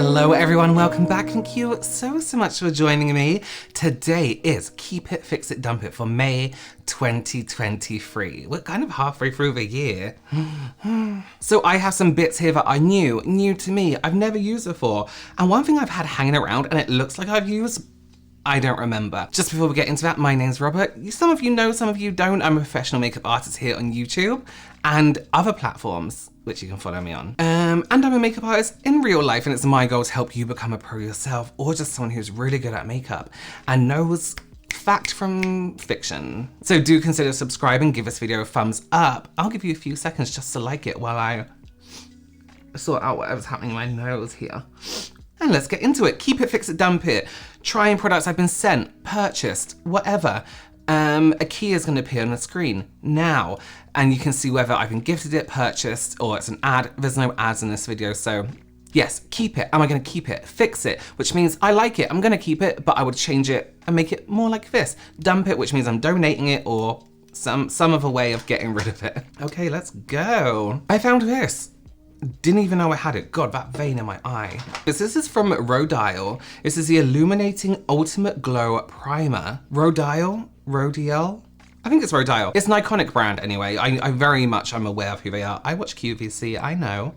Hello everyone, welcome back. Thank you so much for joining me. Today is Keep It, Fix It, Dump It for May 2023. We're kind of halfway through the year. So I have some bits here that are new to me. I've never used before. And one thing I've had hanging around and it looks like I've used, I don't remember. Just before we get into that, my name's Robert. Some of you know, some of you don't. I'm a professional makeup artist here on YouTube and other platforms, which you can follow me on. And I'm a makeup artist in real life, and it's my goal to help you become a pro yourself or just someone who's really good at makeup and knows fact from fiction. So do consider subscribing, give this video a thumbs up. I'll give you a few seconds just to like it while I sort out whatever's happening in my nose here. And let's get into it. Keep it, fix it, dump it. Trying products I've been sent, purchased, whatever. A key is going to appear on the screen now, and you can see whether I've been gifted it, purchased, or it's an ad. There's no ads in this video, so yes, keep it. Am I going to keep it? Fix it, which means I like it. I'm going to keep it, but I would change it and make it more like this. Dump it, which means I'm donating it or some other way of getting rid of it. Okay, let's go. I found this. Didn't even know I had it. God, that vein in my eye. This is from Rodial. This is the Illuminating Ultimate Glow Primer. Rodial? I think it's Rodial. It's an iconic brand anyway. I very much am aware of who they are. I watch QVC, I know.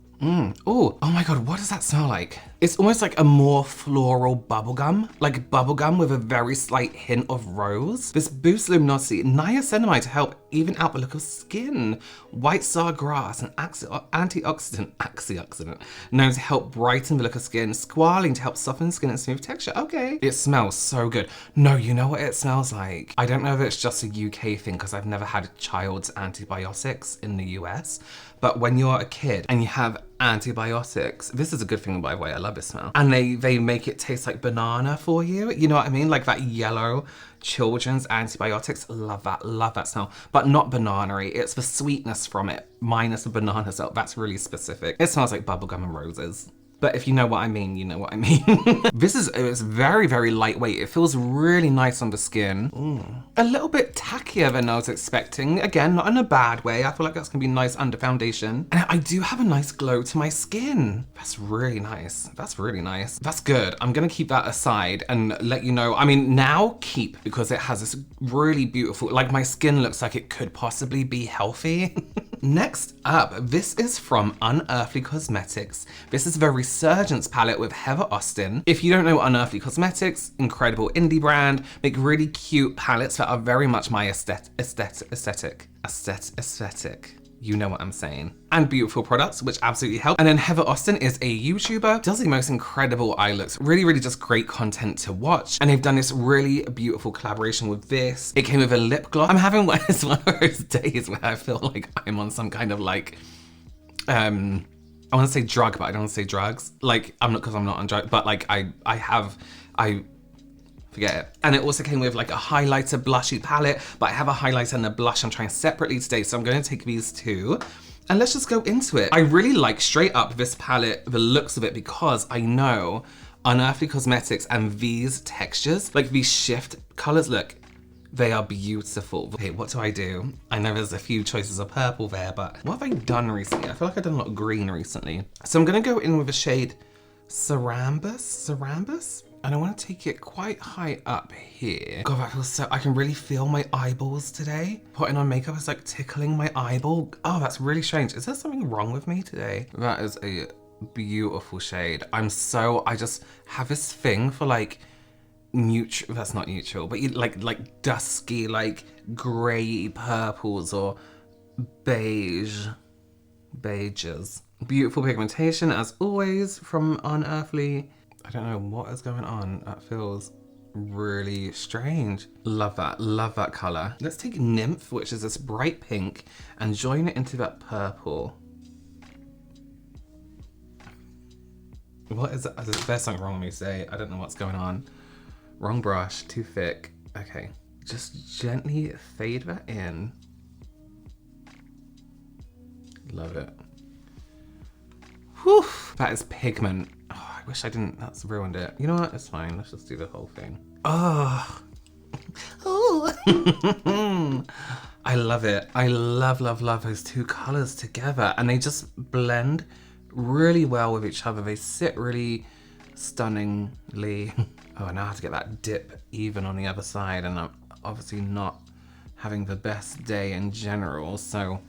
Oh my God, what does that smell like? It's almost like a more floral bubblegum, like bubblegum with a very slight hint of rose. This boosts luminosity, niacinamide to help even out the look of skin. White star grass, an antioxidant known to help brighten the look of skin. Squalene to help soften skin and smooth texture. Okay. It smells so good. No, you know what it smells like? I don't know if it's just a UK thing because I've never had child's antibiotics in the US, but when you're a kid and you have antibiotics, this is a good thing by the way, I love this smell. And they make it taste like banana for you. You know what I mean? Like that yellow children's antibiotics. Love that smell. But not banana-y. It's the sweetness from it, minus the banana smell. That's really specific. It smells like bubblegum and roses. But if you know what I mean, you know what I mean. It's very, very lightweight. It feels really nice on the skin. A little bit tackier than I was expecting. Again, not in a bad way. I feel like that's gonna be nice under foundation. And I do have a nice glow to my skin. That's really nice. That's really nice. That's good. I'm gonna keep that aside and let you know. I mean, now keep, because it has this really beautiful, like my skin looks like it could possibly be healthy. Next up, this is from Unearthly Cosmetics. This is the Resurgence palette with Heather Austin. If you don't know Unearthly Cosmetics, incredible indie brand, make really cute palettes that are very much my aesthetic. You know what I'm saying. And beautiful products, which absolutely help. And then Heather Austin is a YouTuber, does the most incredible eye looks. Really just great content to watch. And they've done this really beautiful collaboration with this. It came with a lip gloss. I'm having one of those days where I feel like I'm on some kind of like, I want to say drug, but I don't want to say drugs. Like, I'm not, because I'm not on drugs, but like forget it. And it also came with like a highlighter blushy palette, but I have a highlighter and a blush I'm trying separately today, so I'm going to take these two. And let's just go into it. I really like straight up this palette, the looks of it, because I know Unearthly Cosmetics and these textures, like these shift colors, look, they are beautiful. Okay, what do? I know there's a few choices of purple there, but what have I done recently? I feel like I've done a lot of green recently. So I'm gonna go in with the shade Cerambus? And I want to take it quite high up here. God, that feels so, I can really feel my eyeballs today. Putting on makeup is like tickling my eyeball. Oh, that's really strange. Is there something wrong with me today? That is a beautiful shade. I just have this thing for like neutral, that's not neutral, but you like dusky, like gray purples or beiges. Beautiful pigmentation as always from Unearthly. I don't know what is going on. That feels really strange. Love that color. Let's take Nymph, which is this bright pink, and join it into that purple. What is that? There's something wrong with me today. I don't know what's going on. Wrong brush, too thick. Okay, just gently fade that in. Love it. Whew, that is pigment. Oh, I wish I didn't, that's ruined it. You know what, it's fine, let's just do the whole thing. Oh. I love it. I love those two colors together, and they just blend really well with each other. They sit really stunningly. Oh, I now have to get that dip even on the other side, and I'm obviously not having the best day in general, so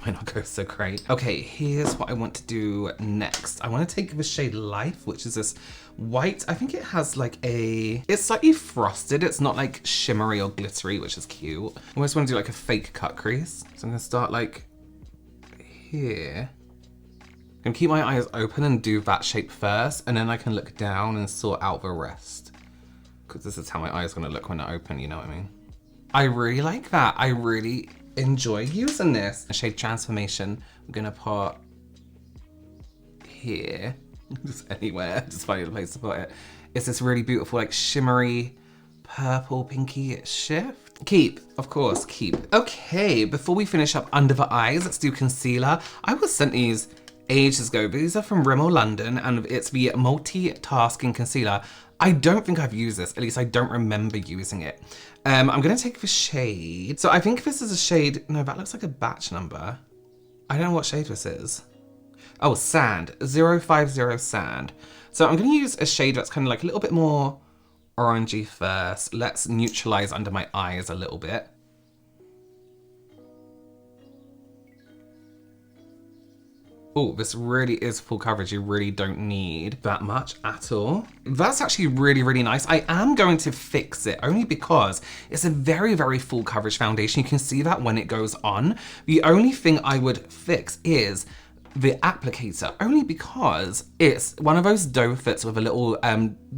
might not go so great. Okay, here's what I want to do next. I want to take the shade Life, which is this white. I think it has like it's slightly frosted. It's not like shimmery or glittery, which is cute. I almost want to do like a fake cut crease. So I'm gonna start like here. I'm gonna keep my eyes open and do that shape first, and then I can look down and sort out the rest. Because this is how my eyes gonna look when they're open, you know what I mean? I really like that. I really enjoy using this. A shade Transformation, I'm gonna put here, just anywhere, just find a place to put it. It's this really beautiful, like shimmery, purple, pinky shift. Keep, of course, keep. Okay, before we finish up under the eyes, let's do concealer. I was sent these ages ago. These are from Rimmel London, and it's the multitasking concealer. I don't think I've used this, at least I don't remember using it. I'm gonna take the shade. So I think this is a shade, no, that looks like a batch number. I don't know what shade this is. Oh, Sand, 050 Sand. So I'm gonna use a shade that's kind of like a little bit more orangey first. Let's neutralize under my eyes a little bit. Oh, this really is full coverage. You really don't need that much at all. That's actually really, really nice. I am going to fix it only because it's a very, very full coverage foundation. You can see that when it goes on. The only thing I would fix is the applicator, only because it's one of those doe fits with a little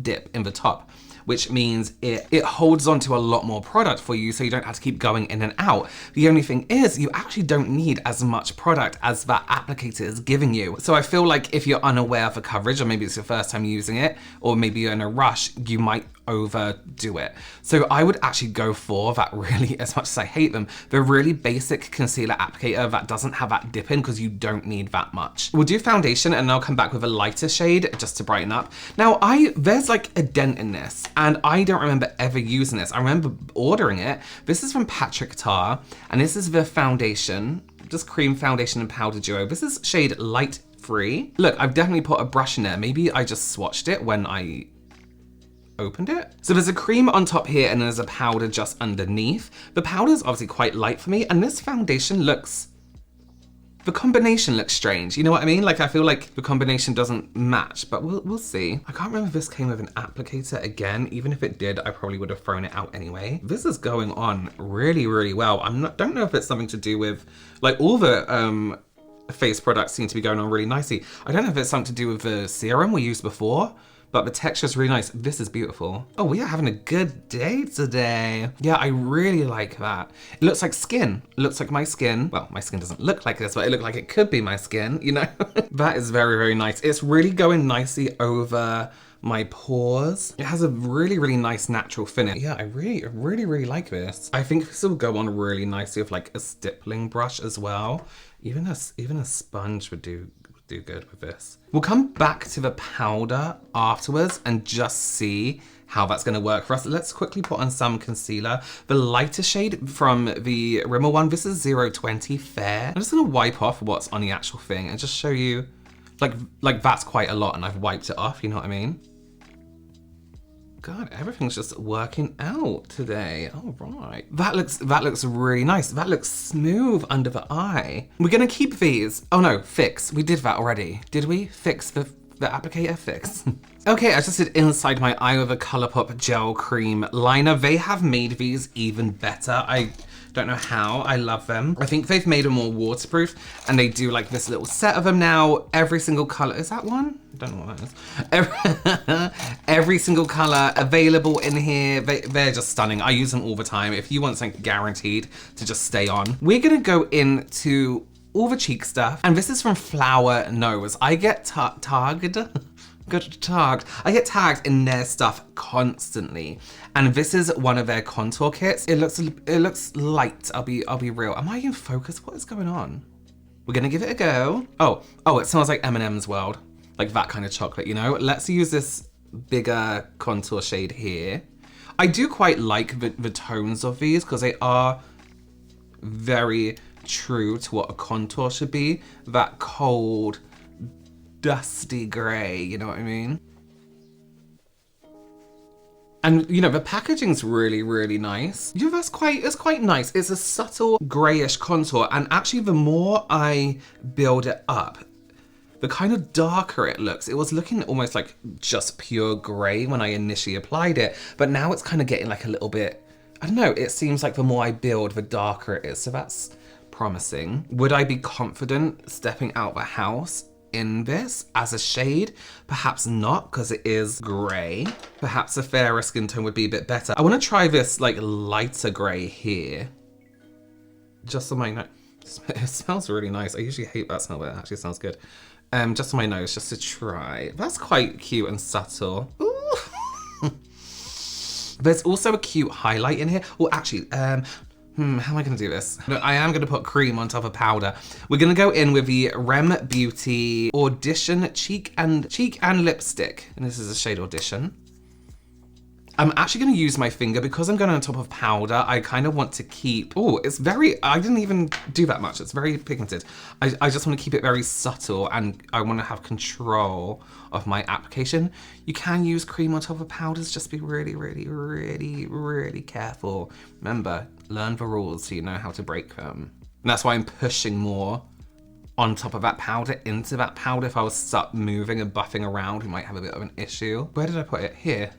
dip in the top, which means it holds on to a lot more product for you, so you don't have to keep going in and out. The only thing is you actually don't need as much product as that applicator is giving you. So I feel like if you're unaware of the coverage, or maybe it's your first time using it, or maybe you're in a rush, you might overdo it. So I would actually go for that really, as much as I hate them, the really basic concealer applicator that doesn't have that dip in, because you don't need that much. We'll do foundation and I'll come back with a lighter shade just to brighten up. Now there's like a dent in this, and I don't remember ever using this. I remember ordering it. This is from Patrick Tar, and this is the foundation, just cream foundation and powder duo. This is shade Light Free. Look, I've definitely put a brush in there. Maybe I just swatched it when I opened it. So there's a cream on top here and there's a powder just underneath. The powder's obviously quite light for me, and this foundation the combination looks strange, you know what I mean? Like I feel like the combination doesn't match, but we'll see. I can't remember if this came with an applicator again. Even if it did, I probably would have thrown it out anyway. This is going on really, really well. Don't know if it's something to do with, like all the face products seem to be going on really nicely. I don't know if it's something to do with the serum we used before, but the texture is really nice. This is beautiful. Oh, we are having a good day today. Yeah, I really like that. It looks like skin. It looks like my skin. Well, my skin doesn't look like this, but it looks like it could be my skin, you know? That is very, very nice. It's really going nicely over my pores. It has a really, really nice natural finish. Yeah, I really like this. I think this will go on really nicely with like a stippling brush as well. Even a sponge would do good with this. We'll come back to the powder afterwards and just see how that's gonna work for us. Let's quickly put on some concealer. The lighter shade from the Rimmel one, this is 020 Fair. I'm just gonna wipe off what's on the actual thing and just show you, like that's quite a lot and I've wiped it off, you know what I mean? God, everything's just working out today. All right. That looks really nice. That looks smooth under the eye. We're gonna keep these. Oh no, fix. We did that already. Did we? Fix the applicator? Fix. Okay, I just did inside my eye with a Colourpop gel cream liner. They have made these even better. I don't know how. I love them. I think they've made them more waterproof, and they do like this little set of them now. Every single color, is that one? I don't know what that is. Every single color available in here. They're just stunning. I use them all the time. If you want something guaranteed to just stay on. We're gonna go into all the cheek stuff, and this is from Flower Nose. I get tagged. I get tagged in their stuff constantly, and this is one of their contour kits. It looks light. I'll be real. Am I in focus? What is going on? We're gonna give it a go. Oh, it smells like M&M's World, like that kind of chocolate, you know. Let's use this bigger contour shade here. I do quite like the tones of these because they are very true to what a contour should be. That cold, dusty gray, you know what I mean? And you know, the packaging's really, really nice. Yeah, it's quite nice. It's a subtle grayish contour, and actually the more I build it up, the kind of darker it looks. It was looking almost like just pure gray when I initially applied it, but now it's kind of getting like a little bit, I don't know, it seems like the more I build, the darker it is. So that's promising. Would I be confident stepping out the house in this as a shade? Perhaps not, because it is gray. Perhaps a fairer skin tone would be a bit better. I want to try this like lighter gray here. Just on my nose. It smells really nice. I usually hate that smell, but it actually smells good. Just on my nose, just to try. That's quite cute and subtle. Ooh. There's also a cute highlight in here. Well, actually, how am I gonna do this? No, I am gonna put cream on top of powder. We're gonna go in with the r.e.m. Beauty Audition Cheek and Lipstick. And this is a shade Audition. I'm actually gonna use my finger because I'm going on top of powder. I kind of want to keep, it's very, I didn't even do that much. It's very pigmented. I just want to keep it very subtle, and I want to have control of my application. You can use cream on top of powders, just be really, really, really, really careful. Remember, learn the rules so you know how to break them. And that's why I'm pushing more on top of that powder, into that powder. If I was stuck moving and buffing around, we might have a bit of an issue. Where did I put it? Here.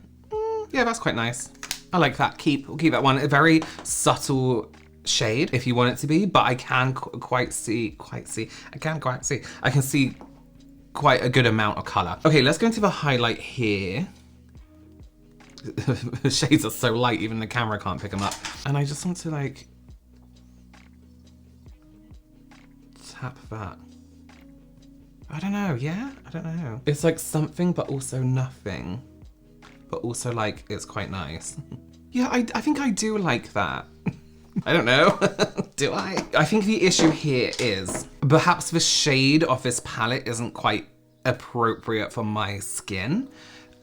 Yeah, that's quite nice. I like that. We'll keep that one. A very subtle shade if you want it to be, but I can quite see. I can see quite a good amount of color. Okay, let's go into the highlight here. The shades are so light, even the camera can't pick them up. And I just want to like tap that. I don't know, yeah? I don't know. It's like something, but also nothing. But also like, it's quite nice. Yeah, I think I do like that. I don't know, do I? I think the issue here is perhaps the shade of this palette isn't quite appropriate for my skin.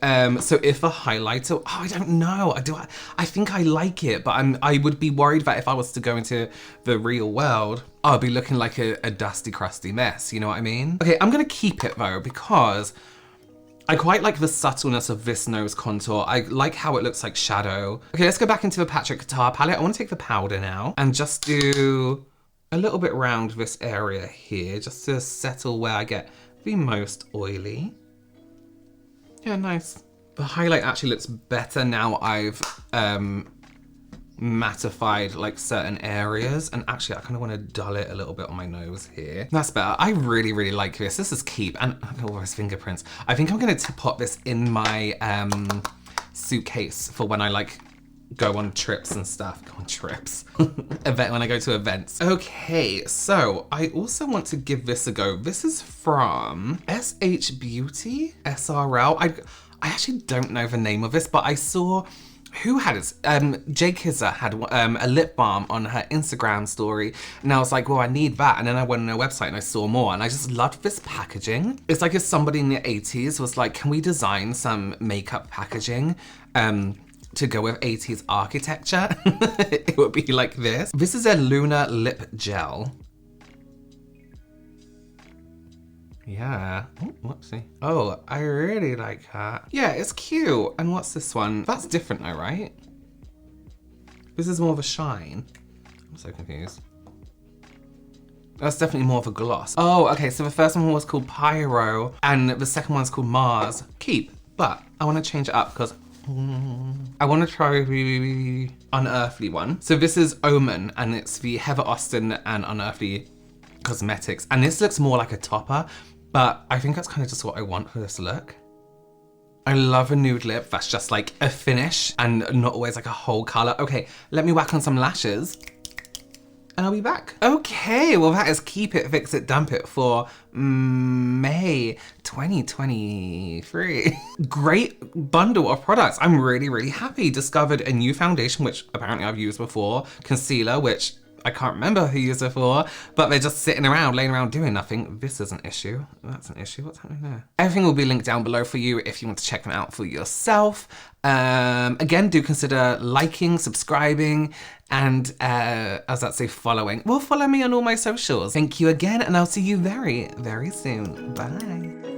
So if a highlighter, I don't know, I think I like it, but I would be worried that if I was to go into the real world, I'll be looking like a dusty, crusty mess, you know what I mean? Okay, I'm gonna keep it though, because I quite like the subtleness of this nose contour. I like how it looks like shadow. Okay, let's go back into the Patrick Guitar palette. I want to take the powder now and just do a little bit around this area here, just to settle where I get the most oily. Yeah, nice. The highlight actually looks better now I've mattified like certain areas, and actually I kind of want to dull it a little bit on my nose here. That's better. I really, really like this. This is keep, and all those fingerprints. I think I'm going to put this in my suitcase for when I like go on trips and stuff. Go on trips. When I go to events. Okay, so I also want to give this a go. This is from SH Beauty, SRL. I actually don't know the name of this, but I saw, who had it? Jay Kizza had a lip balm on her Instagram story, and I was like, well, I need that. And then I went on their website and I saw more, and I just loved this packaging. It's like if somebody in the 80s was like, can we design some makeup packaging to go with 80s architecture? It would be like this. This is a Lunar lip gel. Yeah. Oh, whoopsie. Oh, I really like that. Yeah, it's cute. And what's this one? That's different though, right? This is more of a shine. I'm so confused. That's definitely more of a gloss. Oh, okay, so the first one was called Pyro, and the second one's called Mars. Keep, but I want to change it up because I want to try the Unearthly one. So this is Omen, and it's the Heather Austin and Unearthly Cosmetics. And this looks more like a topper, but I think that's kind of just what I want for this look. I love a nude lip that's just like a finish and not always like a whole color. Okay, let me whack on some lashes and I'll be back. Okay, well that is Keep It, Fix It, Dump It for May 2023. Great bundle of products. I'm really, really happy. Discovered a new foundation, which apparently I've used before. Concealer, which I can't remember who used it for, but they're just sitting around, laying around doing nothing. This is an issue. That's an issue. What's happening there? Everything will be linked down below for you if you want to check them out for yourself. Again, do consider liking, subscribing, and as I say, following. Well, follow me on all my socials. Thank you again, and I'll see you very, very soon. Bye.